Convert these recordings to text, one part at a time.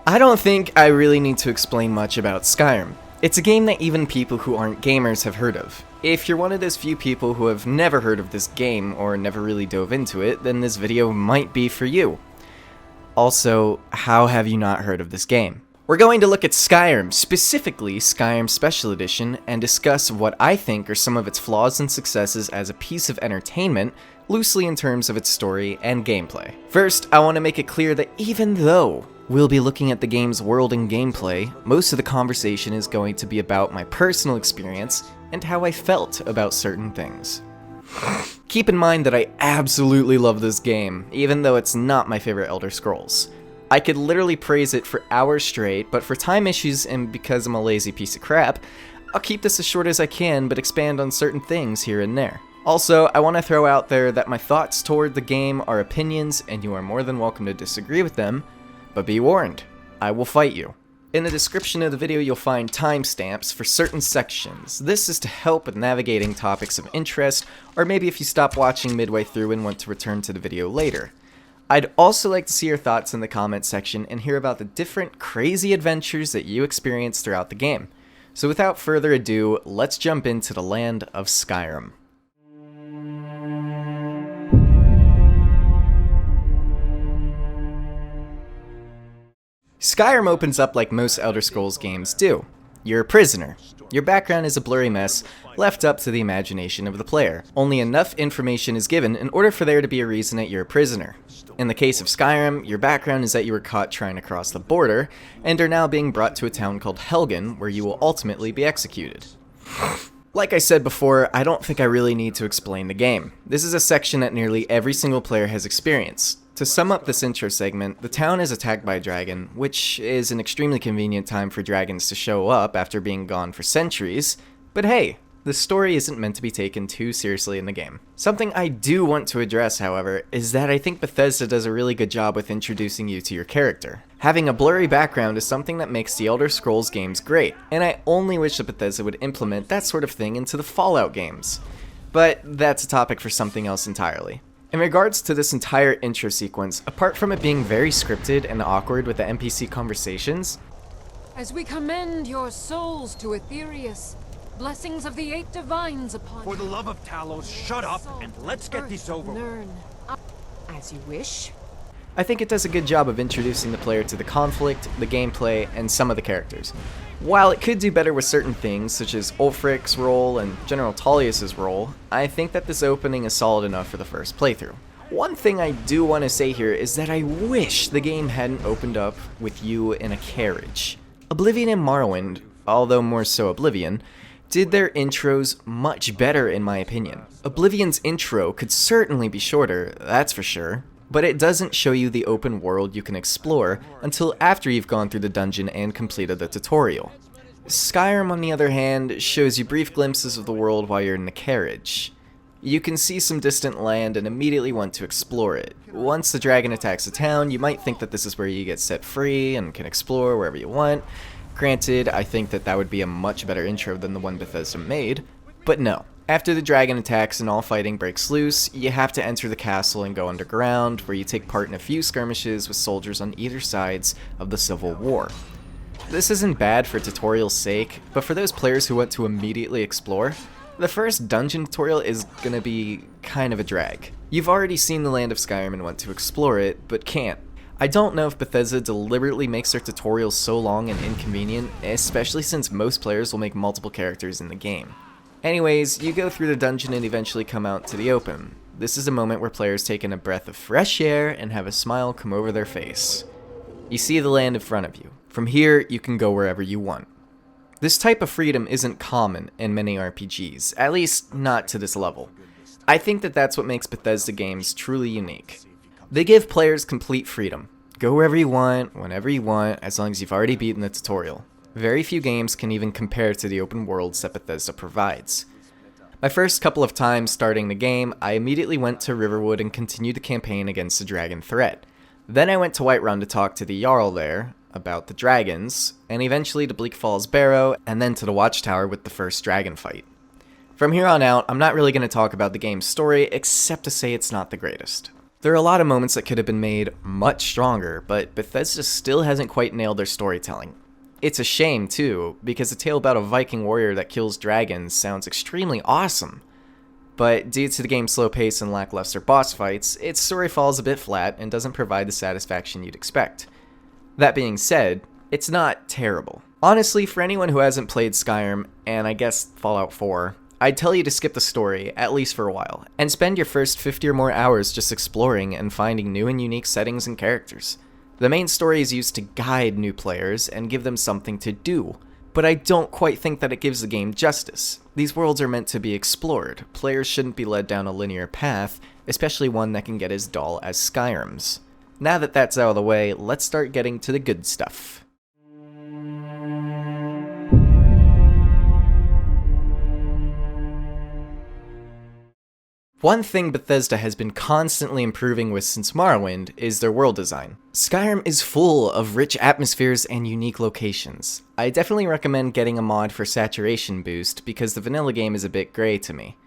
I don't think I really need to explain much about Skyrim. It's a game that even people who aren't gamers have heard of. If you're one of those few people who have never heard of this game or never really dove into it, then this video might be for you. Also, how have you not heard of this game? We're going to look at Skyrim, specifically Skyrim Special Edition, and discuss what I think are some of its flaws and successes as a piece of entertainment, loosely in terms of its story and gameplay. First, I want to make it clear that even though we'll be looking at the game's world and gameplay, most of the conversation is going to be about my personal experience and how I felt about certain things. Keep in mind that I absolutely love this game, even though it's not my favorite Elder Scrolls. I could literally praise it for hours straight, but for time issues and because I'm a lazy piece of crap, I'll keep this as short as I can but expand on certain things here and there. Also, I want to throw out there that my thoughts toward the game are opinions and you are more than welcome to disagree with them, but be warned, I will fight you. In the description of the video you'll find timestamps for certain sections. This is to help with navigating topics of interest, or maybe if you stop watching midway through and want to return to the video later. I'd also like to see your thoughts in the comment section and hear about the different crazy adventures that you experience throughout the game. So without further ado, let's jump into the land of Skyrim. Skyrim opens up like most Elder Scrolls games do. You're a prisoner. Your background is a blurry mess, left up to the imagination of the player. Only enough information is given in order for there to be a reason that you're a prisoner. In the case of Skyrim, your background is that you were caught trying to cross the border, and are now being brought to a town called Helgen, where you will ultimately be executed. Like I said before, I don't think I really need to explain the game. This is a section that nearly every single player has experienced. To sum up this intro segment, the town is attacked by a dragon, which is an extremely convenient time for dragons to show up after being gone for centuries, but hey, the story isn't meant to be taken too seriously in the game. Something I do want to address, however, is that I think Bethesda does a really good job with introducing you to your character. Having a blurry background is something that makes the Elder Scrolls games great, and I only wish that Bethesda would implement that sort of thing into the Fallout games. But that's a topic for something else entirely. In regards to this entire intro sequence, apart from it being very scripted and awkward with the NPC conversations, as we commend your souls to Aetherius, blessings of the eight divines upon you. For the love of Talos, shut up and let's get this over with. As you wish. I think it does a good job of introducing the player to the conflict, the gameplay, and some of the characters. While it could do better with certain things, such as Ulfric's role and General Tullius's role, I think that this opening is solid enough for the first playthrough. One thing I do want to say here is that I wish the game hadn't opened up with you in a carriage. Oblivion and Morrowind, although more so Oblivion, did their intros much better in my opinion. Oblivion's intro could certainly be shorter, that's for sure, but it doesn't show you the open world you can explore until after you've gone through the dungeon and completed the tutorial. Skyrim, on the other hand, shows you brief glimpses of the world while you're in the carriage. You can see some distant land and immediately want to explore it. Once the dragon attacks the town, you might think that this is where you get set free and can explore wherever you want. Granted, I think that that would be a much better intro than the one Bethesda made, but no. After the dragon attacks and all fighting breaks loose, you have to enter the castle and go underground, where you take part in a few skirmishes with soldiers on either sides of the Civil War. This isn't bad for tutorial's sake, but for those players who want to immediately explore, the first dungeon tutorial is gonna be kind of a drag. You've already seen the land of Skyrim and want to explore it, but can't. I don't know if Bethesda deliberately makes their tutorials so long and inconvenient, especially since most players will make multiple characters in the game. Anyways, you go through the dungeon and eventually come out to the open. This is a moment where players take in a breath of fresh air and have a smile come over their face. You see the land in front of you. From here, you can go wherever you want. This type of freedom isn't common in many RPGs, at least not to this level. I think that that's what makes Bethesda games truly unique. They give players complete freedom. Go wherever you want, whenever you want, as long as you've already beaten the tutorial. Very few games can even compare to the open worlds that Bethesda provides. My first couple of times starting the game, I immediately went to Riverwood and continued the campaign against the dragon threat. Then I went to Whiterun to talk to the Jarl there about the dragons, and eventually to Bleak Falls Barrow, and then to the Watchtower with the first dragon fight. From here on out, I'm not really going to talk about the game's story, except to say it's not the greatest. There are a lot of moments that could have been made much stronger, but Bethesda still hasn't quite nailed their storytelling. It's a shame, too, because a tale about a Viking warrior that kills dragons sounds extremely awesome. But due to the game's slow pace and lackluster boss fights, its story falls a bit flat and doesn't provide the satisfaction you'd expect. That being said, it's not terrible. Honestly, for anyone who hasn't played Skyrim, and I guess Fallout 4, I'd tell you to skip the story, at least for a while, and spend your first 50 or more hours just exploring and finding new and unique settings and characters. The main story is used to guide new players and give them something to do, but I don't quite think that it gives the game justice. These worlds are meant to be explored. Players shouldn't be led down a linear path, especially one that can get as dull as Skyrim's. Now that that's out of the way, let's start getting to the good stuff. One thing Bethesda has been constantly improving with since Morrowind is their world design. Skyrim is full of rich atmospheres and unique locations. I definitely recommend getting a mod for Saturation Boost because the vanilla game is a bit gray to me.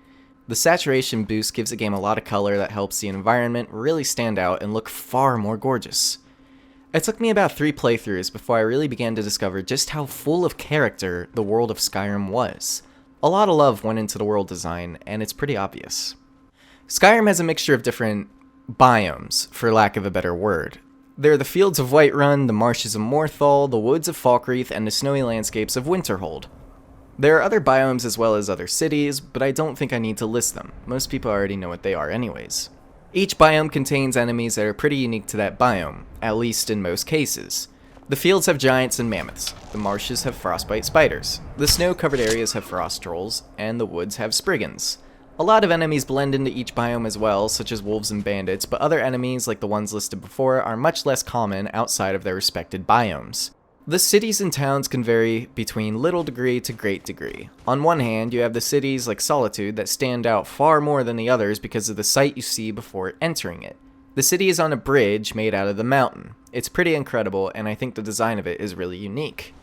The Saturation Boost gives the game a lot of color that helps the environment really stand out and look far more gorgeous. It took me about 3 playthroughs before I really began to discover just how full of character the world of Skyrim was. A lot of love went into the world design, and it's pretty obvious. Skyrim has a mixture of different biomes, for lack of a better word. There are the fields of Whiterun, the marshes of Morthal, the woods of Falkreath, and the snowy landscapes of Winterhold. There are other biomes as well as other cities, but I don't think I need to list them. Most people already know what they are anyways. Each biome contains enemies that are pretty unique to that biome, at least in most cases. The fields have giants and mammoths, the marshes have frostbite spiders, the snow-covered areas have frost trolls, and the woods have spriggans. A lot of enemies blend into each biome as well, such as wolves and bandits, but other enemies, like the ones listed before, are much less common outside of their respected biomes. The cities and towns can vary between little degree to great degree. On one hand, you have the cities like Solitude that stand out far more than the others because of the sight you see before entering it. The city is on a bridge made out of the mountain. It's pretty incredible, and I think the design of it is really unique.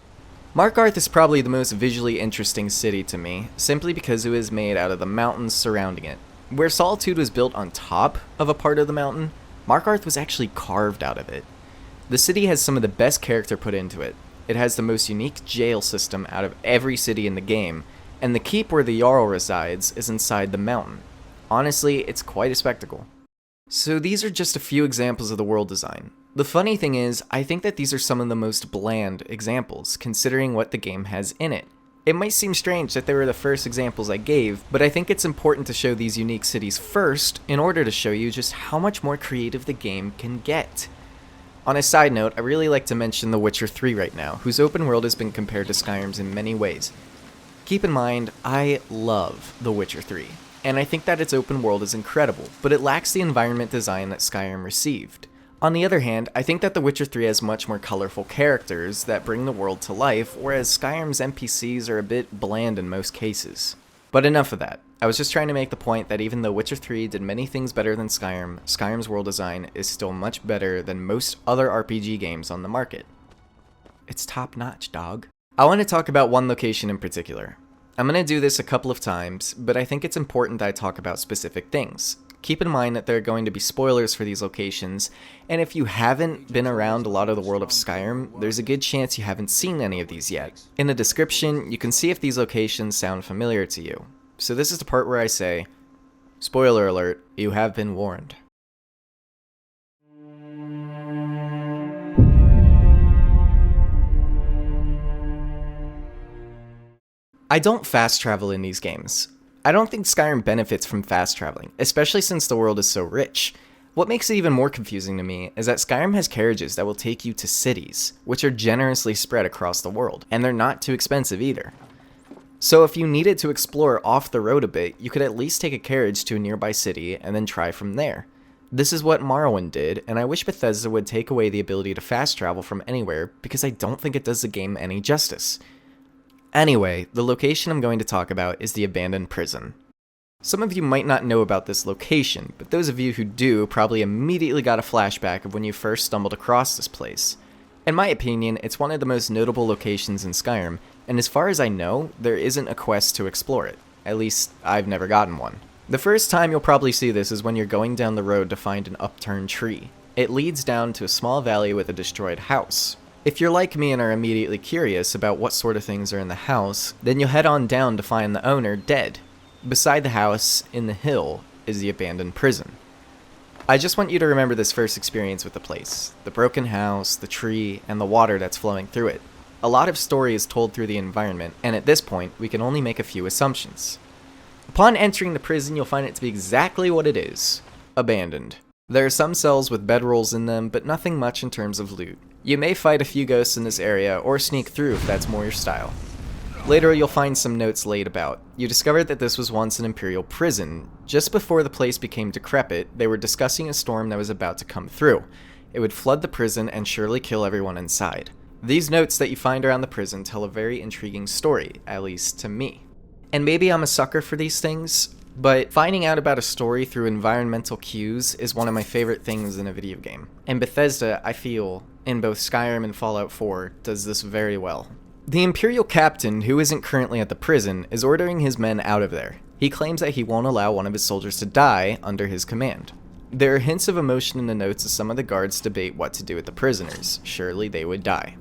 Markarth is probably the most visually interesting city to me, simply because it was made out of the mountains surrounding it. Where Solitude was built on top of a part of the mountain, Markarth was actually carved out of it. The city has some of the best character put into it. It has the most unique jail system out of every city in the game, and the keep where the Jarl resides is inside the mountain. Honestly, it's quite a spectacle. So these are just a few examples of the world design. The funny thing is, I think that these are some of the most bland examples, considering what the game has in it. It might seem strange that they were the first examples I gave, but I think it's important to show these unique cities first in order to show you just how much more creative the game can get. On a side note, I really like to mention The Witcher 3 right now, whose open world has been compared to Skyrim's in many ways. Keep in mind, I love The Witcher 3, and I think that its open world is incredible, but it lacks the environment design that Skyrim received. On the other hand, I think that The Witcher 3 has much more colorful characters that bring the world to life, whereas Skyrim's NPCs are a bit bland in most cases. But enough of that. I was just trying to make the point that even though Witcher 3 did many things better than Skyrim, Skyrim's world design is still much better than most other RPG games on the market. It's top notch, dog. I want to talk about one location in particular. I'm going to do this a couple of times, but I think it's important that I talk about specific things. Keep in mind that there are going to be spoilers for these locations, and if you haven't been around a lot of the world of Skyrim, there's a good chance you haven't seen any of these yet. In the description, you can see if these locations sound familiar to you. So this is the part where I say, spoiler alert, you have been warned. I don't fast travel in these games. I don't think Skyrim benefits from fast traveling, especially since the world is so rich. What makes it even more confusing to me is that Skyrim has carriages that will take you to cities, which are generously spread across the world, and they're not too expensive either. So if you needed to explore off the road a bit, you could at least take a carriage to a nearby city and then try from there. This is what Morrowind did, and I wish Bethesda would take away the ability to fast travel from anywhere because I don't think it does the game any justice. Anyway, the location I'm going to talk about is the abandoned prison. Some of you might not know about this location, but those of you who do probably immediately got a flashback of when you first stumbled across this place. In my opinion, it's one of the most notable locations in Skyrim, and as far as I know, there isn't a quest to explore it. At least, I've never gotten one. The first time you'll probably see this is when you're going down the road to find an upturned tree. It leads down to a small valley with a destroyed house. If you're like me and are immediately curious about what sort of things are in the house, then you'll head on down to find the owner dead. Beside the house, in the hill, is the abandoned prison. I just want you to remember this first experience with the place. The broken house, the tree, and the water that's flowing through it. A lot of story is told through the environment, and at this point, we can only make a few assumptions. Upon entering the prison, you'll find it to be exactly what it is. Abandoned. There are some cells with bedrolls in them, but nothing much in terms of loot. You may fight a few ghosts in this area, or sneak through if that's more your style. Later, you'll find some notes laid about. You discovered that this was once an imperial prison. Just before the place became decrepit, they were discussing a storm that was about to come through. It would flood the prison and surely kill everyone inside. These notes that you find around the prison tell a very intriguing story, at least to me. And maybe I'm a sucker for these things, but finding out about a story through environmental cues is one of my favorite things in a video game. And Bethesda, I feel, in both Skyrim and Fallout 4, does this very well. The Imperial captain, who isn't currently at the prison, is ordering his men out of there. He claims that he won't allow one of his soldiers to die under his command. There are hints of emotion in the notes as some of the guards debate what to do with the prisoners. Surely they would die.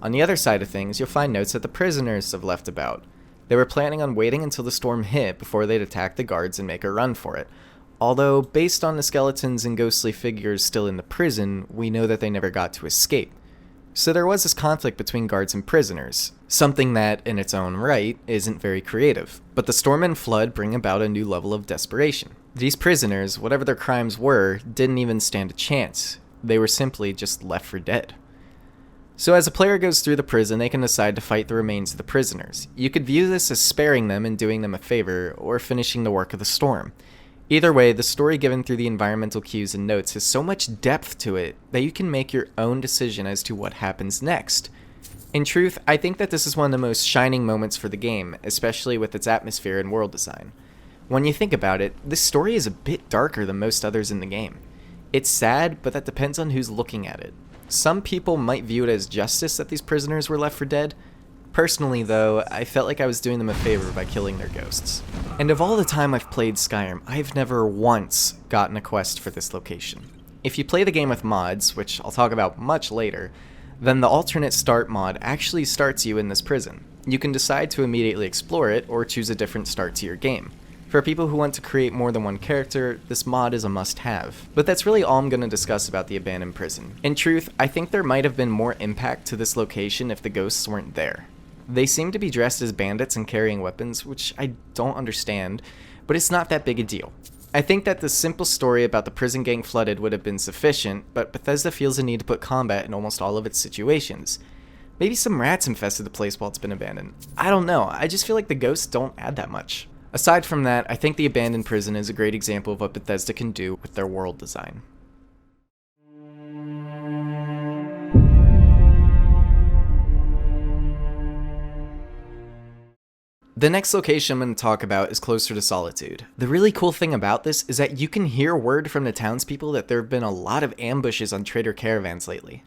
On the other side of things, you'll find notes that the prisoners have left about. They were planning on waiting until the storm hit before they'd attack the guards and make a run for it. Although, based on the skeletons and ghostly figures still in the prison, we know that they never got to escape. So there was this conflict between guards and prisoners, something that, in its own right, isn't very creative. But the storm and flood bring about a new level of desperation. These prisoners, whatever their crimes were, didn't even stand a chance. They were simply just left for dead. So as a player goes through the prison, they can decide to fight the remains of the prisoners. You could view this as sparing them and doing them a favor, or finishing the work of the storm. Either way, the story given through the environmental cues and notes has so much depth to it that you can make your own decision as to what happens next. In truth, I think that this is one of the most shining moments for the game, especially with its atmosphere and world design. When you think about it, this story is a bit darker than most others in the game. It's sad, but that depends on who's looking at it. Some people might view it as justice that these prisoners were left for dead. Personally, though, I felt like I was doing them a favor by killing their ghosts. And of all the time I've played Skyrim, I've never once gotten a quest for this location. If you play the game with mods, which I'll talk about much later, then the alternate start mod actually starts you in this prison. You can decide to immediately explore it, or choose a different start to your game. For people who want to create more than one character, this mod is a must-have. But that's really all I'm going to discuss about the abandoned prison. In truth, I think there might have been more impact to this location if the ghosts weren't there. They seem to be dressed as bandits and carrying weapons, which I don't understand, but it's not that big a deal. I think that the simple story about the prison getting flooded would have been sufficient, but Bethesda feels the need to put combat in almost all of its situations. Maybe some rats infested the place while it's been abandoned. I don't know, I just feel like the ghosts don't add that much. Aside from that, I think the abandoned prison is a great example of what Bethesda can do with their world design. The next location I'm going to talk about is closer to Solitude. The really cool thing about this is that you can hear word from the townspeople that there have been a lot of ambushes on trader caravans lately.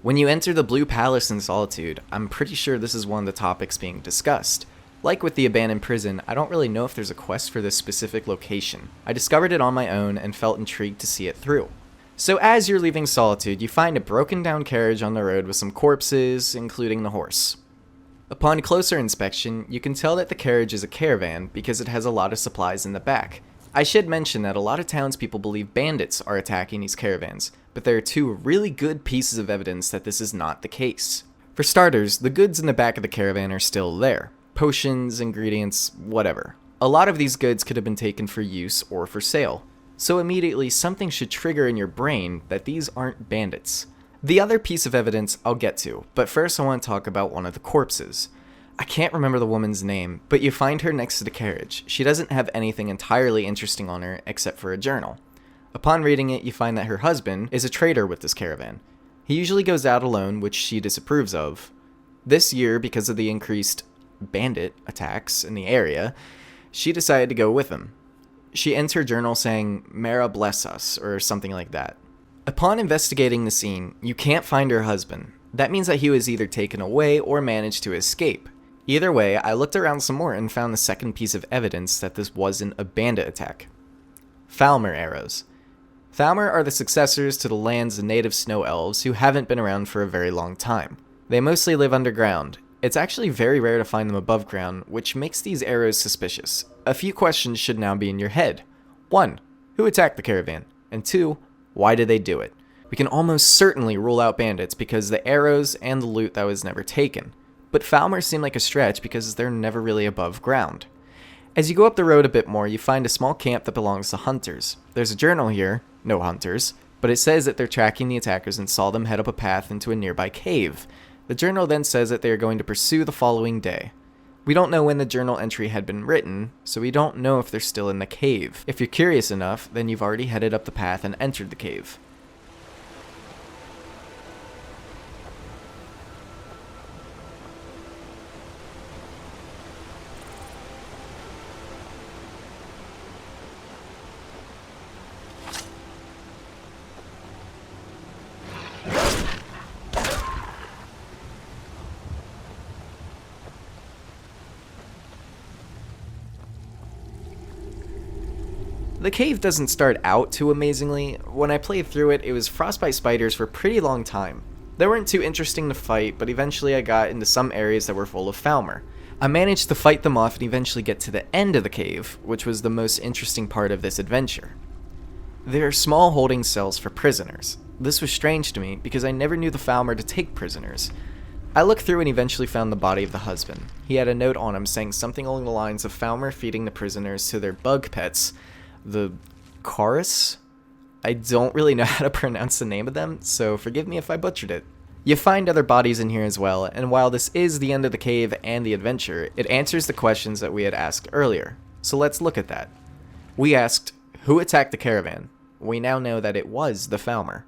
When you enter the Blue Palace in Solitude, I'm pretty sure this is one of the topics being discussed. Like with the abandoned prison, I don't really know if there's a quest for this specific location. I discovered it on my own and felt intrigued to see it through. So as you're leaving Solitude, you find a broken down carriage on the road with some corpses, including the horse. Upon closer inspection, you can tell that the carriage is a caravan because it has a lot of supplies in the back. I should mention that a lot of townspeople believe bandits are attacking these caravans, but there are two really good pieces of evidence that this is not the case. For starters, the goods in the back of the caravan are still there. Potions, ingredients, whatever. A lot of these goods could have been taken for use or for sale. So immediately, something should trigger in your brain that these aren't bandits. The other piece of evidence I'll get to, but first I want to talk about one of the corpses. I can't remember the woman's name, but you find her next to the carriage. She doesn't have anything entirely interesting on her except for a journal. Upon reading it, you find that her husband is a trader with this caravan. He usually goes out alone, which she disapproves of. This year, because of the increased bandit attacks in the area, she decided to go with him. She ends her journal saying, "Mara bless us," or something like that. Upon investigating the scene, you can't find her husband. That means that he was either taken away or managed to escape. Either way, I looked around some more and found the second piece of evidence that this wasn't a bandit attack. Falmer arrows. Falmer are the successors to the land's native snow elves who haven't been around for a very long time. They mostly live underground. It's actually very rare to find them above ground, which makes these arrows suspicious. A few questions should now be in your head. 1. Who attacked the caravan? And 2. Why did they do it? We can almost certainly rule out bandits because the arrows and the loot that was never taken. But Falmer seem like a stretch because they're never really above ground. As you go up the road a bit more, you find a small camp that belongs to hunters. There's a journal here, no hunters, but it says that they're tracking the attackers and saw them head up a path into a nearby cave. The journal then says that they are going to pursue the following day. We don't know when the journal entry had been written, so we don't know if they're still in the cave. If you're curious enough, then you've already headed up the path and entered the cave. The cave doesn't start out too amazingly. When I played through it, it was frostbite spiders for a pretty long time. They weren't too interesting to fight, but eventually I got into some areas that were full of Falmer. I managed to fight them off and eventually get to the end of the cave, which was the most interesting part of this adventure. There are small holding cells for prisoners. This was strange to me because I never knew the Falmer to take prisoners. I looked through and eventually found the body of the husband. He had a note on him saying something along the lines of Falmer feeding the prisoners to their bug pets, the chorus? I don't really know how to pronounce the name of them, so forgive me if I butchered it. You find other bodies in here as well, and while this is the end of the cave and the adventure, it answers the questions that we had asked earlier. So let's look at that. We asked, who attacked the caravan? We now know that it was the Falmer.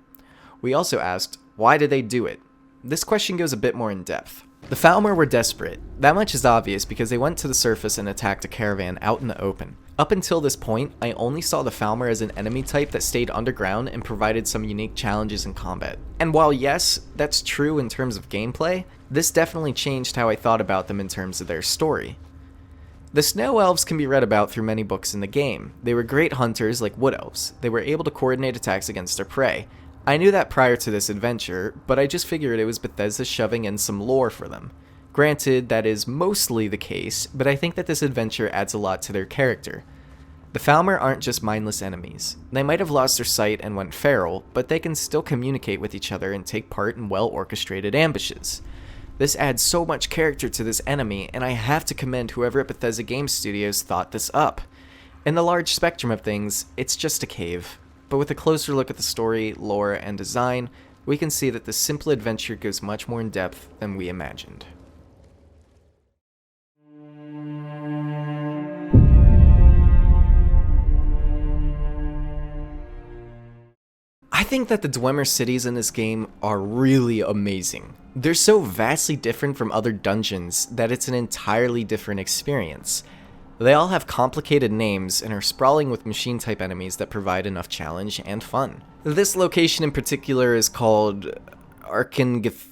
We also asked, why did they do it? This question goes a bit more in depth. The Falmer were desperate. That much is obvious because they went to the surface and attacked a caravan out in the open. Up until this point, I only saw the Falmer as an enemy type that stayed underground and provided some unique challenges in combat. And while yes, that's true in terms of gameplay, this definitely changed how I thought about them in terms of their story. The Snow Elves can be read about through many books in the game. They were great hunters like Wood Elves. They were able to coordinate attacks against their prey. I knew that prior to this adventure, but I just figured it was Bethesda shoving in some lore for them. Granted, that is mostly the case, but I think that this adventure adds a lot to their character. The Falmer aren't just mindless enemies. They might have lost their sight and went feral, but they can still communicate with each other and take part in well-orchestrated ambushes. This adds so much character to this enemy, and I have to commend whoever at Bethesda Game Studios thought this up. In the large spectrum of things, it's just a cave. But with a closer look at the story, lore, and design, we can see that this simple adventure goes much more in depth than we imagined. I think that the Dwemer cities in this game are really amazing. They're so vastly different from other dungeons that it's an entirely different experience. They all have complicated names and are sprawling with machine-type enemies that provide enough challenge and fun. This location in particular is called Arkangithams.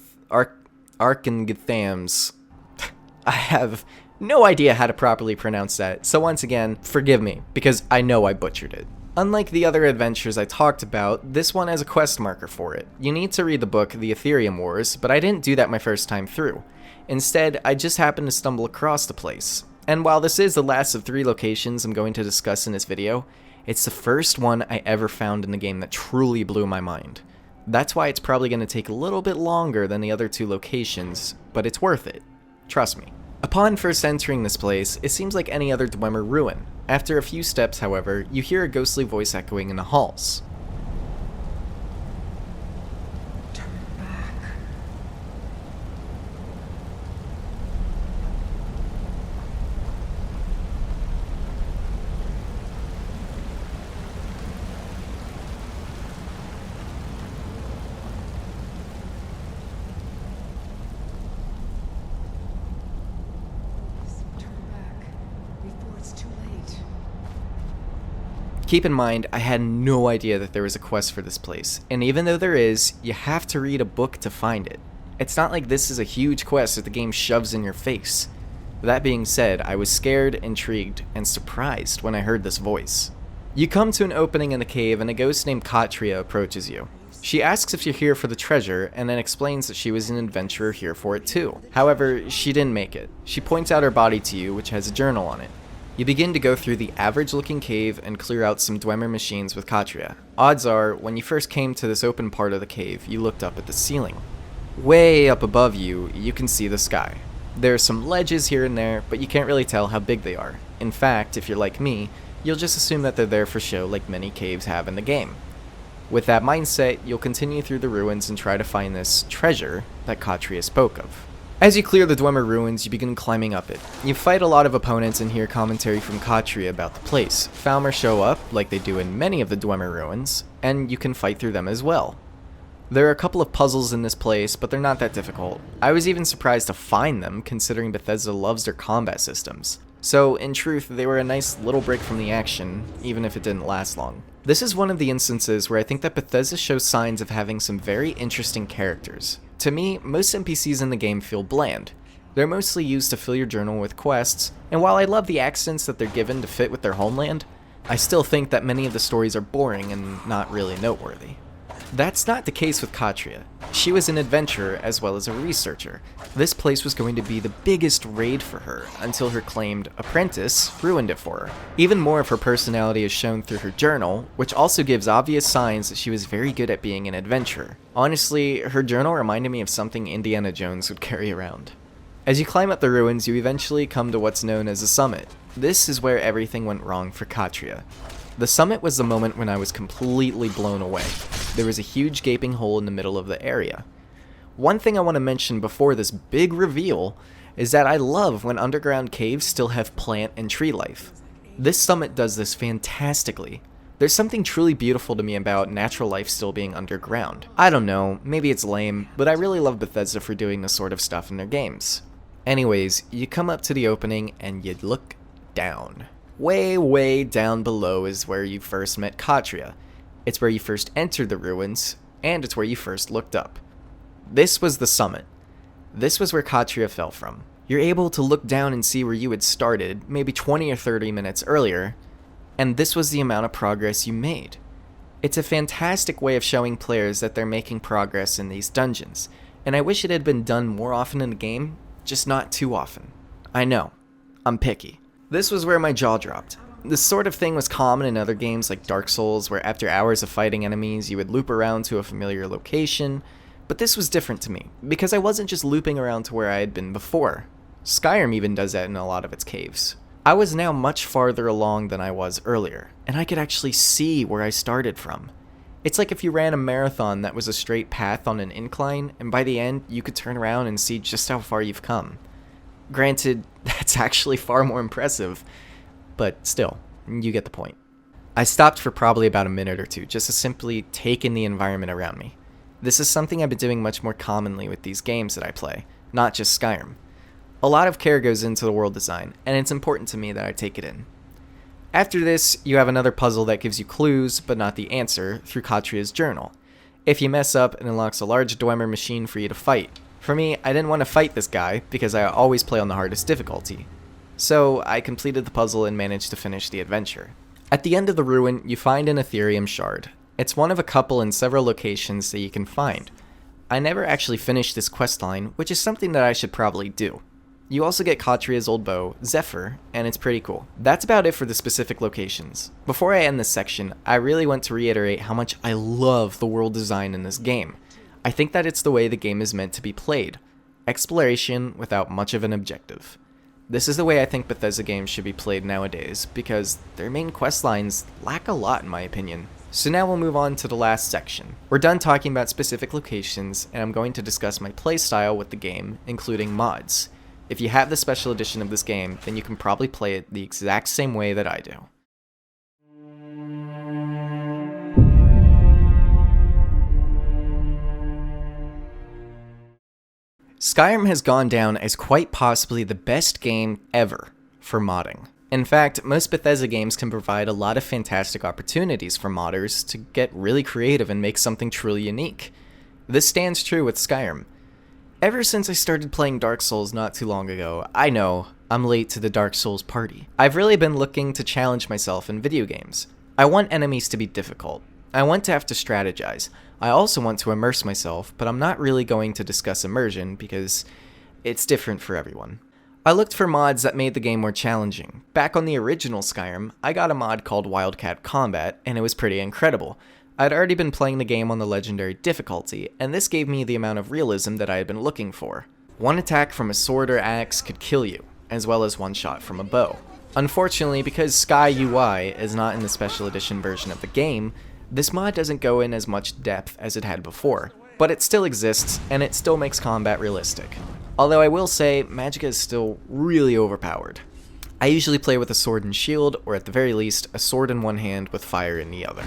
I have no idea how to properly pronounce that, so once again, forgive me, because I know I butchered it. Unlike the other adventures I talked about, this one has a quest marker for it. You need to read the book, The Ethereum Wars, but I didn't do that my first time through. Instead, I just happened to stumble across the place. And while this is the last of 3 locations I'm going to discuss in this video, it's the first one I ever found in the game that truly blew my mind. That's why it's probably going to take a little bit longer than the other 2 locations, but it's worth it. Trust me. Upon first entering this place, it seems like any other Dwemer ruin. After a few steps, however, you hear a ghostly voice echoing in the halls. Keep in mind, I had no idea that there was a quest for this place, and even though there is, you have to read a book to find it. It's not like this is a huge quest that the game shoves in your face. That being said, I was scared, intrigued, and surprised when I heard this voice. You come to an opening in the cave and a ghost named Katria approaches you. She asks if you're here for the treasure and then explains that she was an adventurer here for it too. However, she didn't make it. She points out her body to you, which has a journal on it. You begin to go through the average looking cave and clear out some Dwemer machines with Katria. Odds are, when you first came to this open part of the cave, you looked up at the ceiling. Way up above you, you can see the sky. There are some ledges here and there, but you can't really tell how big they are. In fact, if you're like me, you'll just assume that they're there for show like many caves have in the game. With that mindset, you'll continue through the ruins and try to find this treasure that Katria spoke of. As you clear the Dwemer ruins, you begin climbing up it. You fight a lot of opponents and hear commentary from Katria about the place. Falmer show up, like they do in many of the Dwemer ruins, and you can fight through them as well. There are a couple of puzzles in this place, but they're not that difficult. I was even surprised to find them, considering Bethesda loves their combat systems. So, in truth, they were a nice little break from the action, even if it didn't last long. This is one of the instances where I think that Bethesda shows signs of having some very interesting characters. To me, most NPCs in the game feel bland. They're mostly used to fill your journal with quests, and while I love the accents that they're given to fit with their homeland, I still think that many of the stories are boring and not really noteworthy. That's not the case with Katria. She was an adventurer as well as a researcher. This place was going to be the biggest raid for her until her claimed apprentice ruined it for her. Even more of her personality is shown through her journal, which also gives obvious signs that she was very good at being an adventurer. Honestly, her journal reminded me of something Indiana Jones would carry around. As you climb up the ruins, you eventually come to what's known as a summit. This is where everything went wrong for Katria. The summit was the moment when I was completely blown away. There was a huge gaping hole in the middle of the area. One thing I want to mention before this big reveal is that I love when underground caves still have plant and tree life. This summit does this fantastically. There's something truly beautiful to me about natural life still being underground. I don't know, maybe it's lame, but I really love Bethesda for doing this sort of stuff in their games. Anyways, you come up to the opening and you look down. Way down below is where you first met Katria. It's where you first entered the ruins, and it's where you first looked up. This was the summit. This was where Katria fell from. You're able to look down and see where you had started, maybe 20 or 30 minutes earlier, and this was the amount of progress you made. It's a fantastic way of showing players that they're making progress in these dungeons, and I wish it had been done more often in the game, just not too often. I know, I'm picky. This was where my jaw dropped. This sort of thing was common in other games like Dark Souls, where after hours of fighting enemies, you would loop around to a familiar location, but this was different to me, because I wasn't just looping around to where I had been before. Skyrim even does that in a lot of its caves. I was now much farther along than I was earlier, and I could actually see where I started from. It's like if you ran a marathon that was a straight path on an incline, and by the end, you could turn around and see just how far you've come. Granted, that's actually far more impressive, but still, you get the point. I stopped for probably about a minute or two, just to simply take in the environment around me. This is something I've been doing much more commonly with these games that I play, not just Skyrim. A lot of care goes into the world design, and it's important to me that I take it in. After this, you have another puzzle that gives you clues, but not the answer, through Katria's journal. If you mess up, it unlocks a large Dwemer machine for you to fight. For me, I didn't want to fight this guy, because I always play on the hardest difficulty. So, I completed the puzzle and managed to finish the adventure. At the end of the ruin, you find an Ethereum shard. It's one of a couple in several locations that you can find. I never actually finished this questline, which is something that I should probably do. You also get Katria's old bow, Zephyr, and it's pretty cool. That's about it for the specific locations. Before I end this section, I really want to reiterate how much I love the world design in this game. I think that it's the way the game is meant to be played. Exploration without much of an objective. This is the way I think Bethesda games should be played nowadays, because their main questlines lack a lot in my opinion. So now we'll move on to the last section. We're done talking about specific locations, and I'm going to discuss my playstyle with the game, including mods. If you have the special edition of this game, then you can probably play it the exact same way that I do. Skyrim has gone down as quite possibly the best game ever for modding. In fact, most Bethesda games can provide a lot of fantastic opportunities for modders to get really creative and make something truly unique. This stands true with Skyrim. Ever since I started playing Dark Souls not too long ago, I know, I'm late to the Dark Souls party. I've really been looking to challenge myself in video games. I want enemies to be difficult. I want to have to strategize. I also want to immerse myself, but I'm not really going to discuss immersion because it's different for everyone. I looked for mods that made the game more challenging. Back on the original Skyrim, I got a mod called Wildcat Combat, and it was pretty incredible. I'd already been playing the game on the legendary difficulty, and this gave me the amount of realism that I had been looking for. One attack from a sword or axe could kill you, as well as one shot from a bow. Unfortunately, because Sky UI is not in the special edition version of the game, this mod doesn't go in as much depth as it had before, but it still exists, and it still makes combat realistic. Although I will say, Magicka is still really overpowered. I usually play with a sword and shield, or at the very least, a sword in one hand with fire in the other.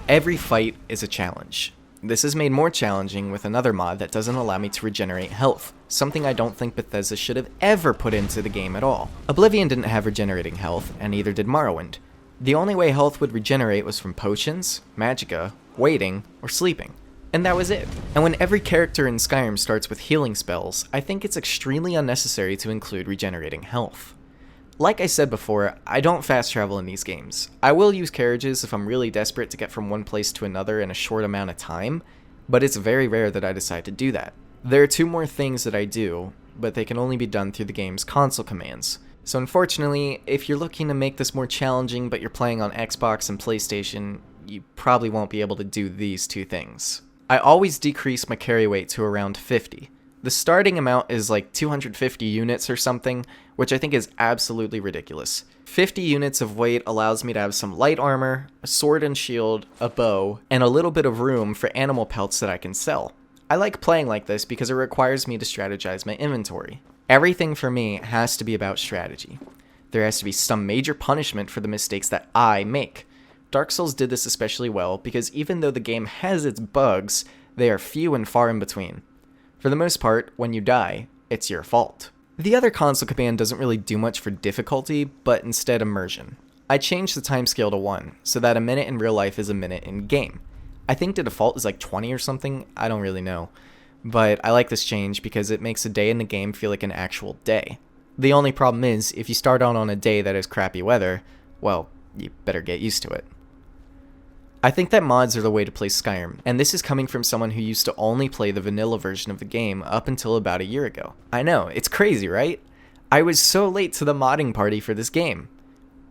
Every fight is a challenge. This is made more challenging with another mod that doesn't allow me to regenerate health, something I don't think Bethesda should have ever put into the game at all. Oblivion didn't have regenerating health, and neither did Morrowind. The only way health would regenerate was from potions, magicka, waiting, or sleeping. And that was it. And when every character in Skyrim starts with healing spells, I think it's extremely unnecessary to include regenerating health. Like I said before, I don't fast travel in these games. I will use carriages if I'm really desperate to get from one place to another in a short amount of time, but it's very rare that I decide to do that. There are two more things that I do, but they can only be done through the game's console commands. So unfortunately, if you're looking to make this more challenging but you're playing on Xbox and PlayStation, you probably won't be able to do these two things. I always decrease my carry weight to around 50. The starting amount is like 250 units or something, which I think is absolutely ridiculous. 50 units of weight allows me to have some light armor, a sword and shield, a bow, and a little bit of room for animal pelts that I can sell. I like playing like this because it requires me to strategize my inventory. Everything for me has to be about strategy. There has to be some major punishment for the mistakes that I make. Dark Souls did this especially well because even though the game has its bugs, they are few and far in between. For the most part, when you die, it's your fault. The other console command doesn't really do much for difficulty, but instead immersion. I changed the timescale to 1, so that a minute in real life is a minute in game. I think the default is like 20 or something, I don't really know. But I like this change because it makes a day in the game feel like an actual day. The only problem is, if you start out on a day that is crappy weather, well, you better get used to it. I think that mods are the way to play Skyrim, and this is coming from someone who used to only play the vanilla version of the game up until about a year ago. I know, it's crazy, right? I was so late to the modding party for this game.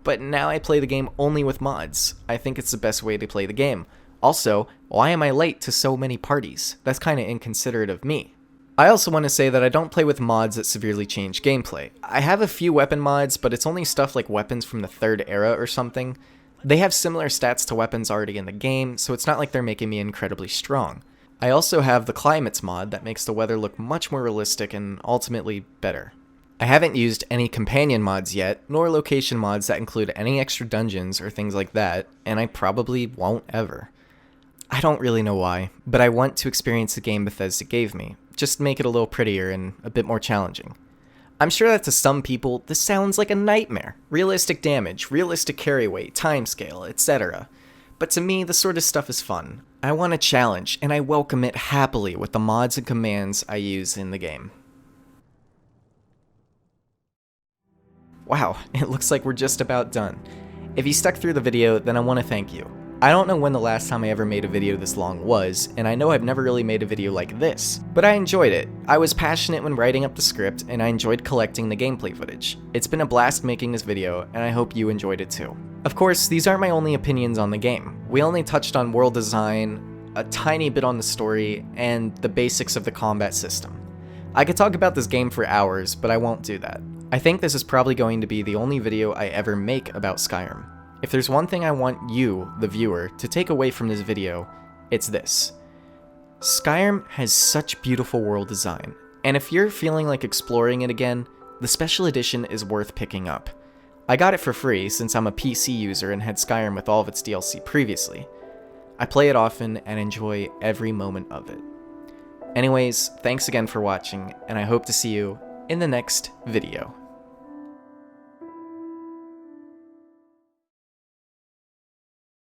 But now I play the game only with mods. I think it's the best way to play the game. Also, why am I late to so many parties? That's kinda inconsiderate of me. I also want to say that I don't play with mods that severely change gameplay. I have a few weapon mods, but it's only stuff like weapons from the 3rd era or something. They have similar stats to weapons already in the game, so it's not like they're making me incredibly strong. I also have the climates mod that makes the weather look much more realistic and ultimately better. I haven't used any companion mods yet, nor location mods that include any extra dungeons or things like that, and I probably won't ever. I don't really know why, but I want to experience the game Bethesda gave me, just make it a little prettier and a bit more challenging. I'm sure that to some people, this sounds like a nightmare. Realistic damage, realistic carry weight, timescale, etc. But to me, this sort of stuff is fun. I want a challenge, and I welcome it happily with the mods and commands I use in the game. Wow, it looks like we're just about done. If you stuck through the video, then I want to thank you. I don't know when the last time I ever made a video this long was, and I know I've never really made a video like this, but I enjoyed it. I was passionate when writing up the script, and I enjoyed collecting the gameplay footage. It's been a blast making this video, and I hope you enjoyed it too. Of course, these aren't my only opinions on the game. We only touched on world design, a tiny bit on the story, and the basics of the combat system. I could talk about this game for hours, but I won't do that. I think this is probably going to be the only video I ever make about Skyrim. If there's one thing I want you, the viewer, to take away from this video, it's this. Skyrim has such beautiful world design, and if you're feeling like exploring it again, the special edition is worth picking up. I got it for free since I'm a PC user and had Skyrim with all of its DLC previously. I play it often and enjoy every moment of it. Anyways, thanks again for watching, and I hope to see you in the next video.